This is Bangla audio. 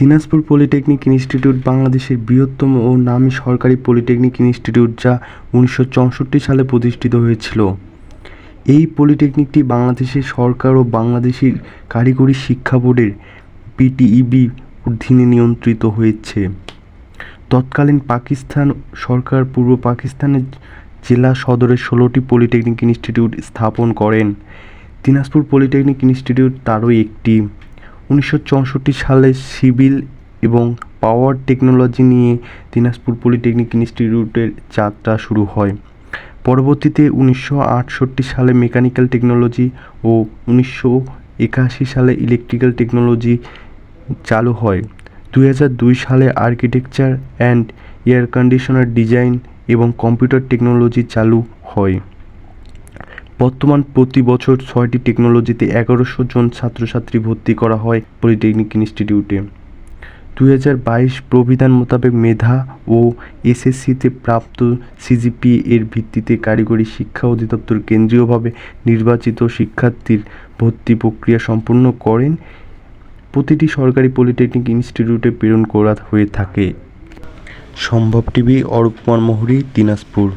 দিনাজপুর পলিটেকনিক ইনস্টিটিউট বাংলাদেশের বৃহত্তম ও নামী সরকারি পলিটেকনিক ইনস্টিটিউট যা 1964 সালে প্রতিষ্ঠিত হয়েছিল। এই পলিটেকনিকটি বাংলাদেশের সরকার ও বাংলাদেশের কারিগরি শিক্ষা বোর্ডের বিটিইবি অধীনে নিয়ন্ত্রিত হয়েছে। তৎকালীন পাকিস্তান সরকার পূর্ব পাকিস্তানের জেলা সদরে 16টি পলিটেকনিক ইনস্টিটিউট স্থাপন করেন। দিনাজপুর পলিটেকনিক ইনস্টিটিউট তারই একটি। 1964 সালে সিভিল এবং পাওয়ার টেকনোলজি নিয়ে দিনাজপুর পলিটেকনিক ইনস্টিটিউটের যাত্রা শুরু হয়। পরবর্তীতে 1968 সালে মেকানিক্যাল টেকনোলজি ও 1981 সালে ইলেকট্রিক্যাল টেকনোলজি চালু হয়। 2002 সালে architecture and air conditioner design এবং কম্পিউটার টেকনোলজি চালু হয়। বর্তমান প্রতি বছর 6টি টেকনোলজিতে 1100 জন ছাত্রছাত্রী ভর্তি করা হয় পলিটেকনিক ইনস্টিটিউটে। 2022 প্রবিধান মোতাবেক মেধা ও এসএসসিতে প্রাপ্ত সিজিপিএ এর ভিত্তিতে কারিগরি শিক্ষা অধিদপ্তর কেন্দ্রীয়ভাবে নির্বাচিত শিক্ষার্থীর ভর্তি প্রক্রিয়া সম্পন্ন করেন। প্রতিটি সরকারি পলিটেকনিক ইনস্টিটিউটে প্রেরণ করা হয়ে থাকে। সম্ভব টিভি, অরূপ কুমার মোহরি, দিনাজপুর।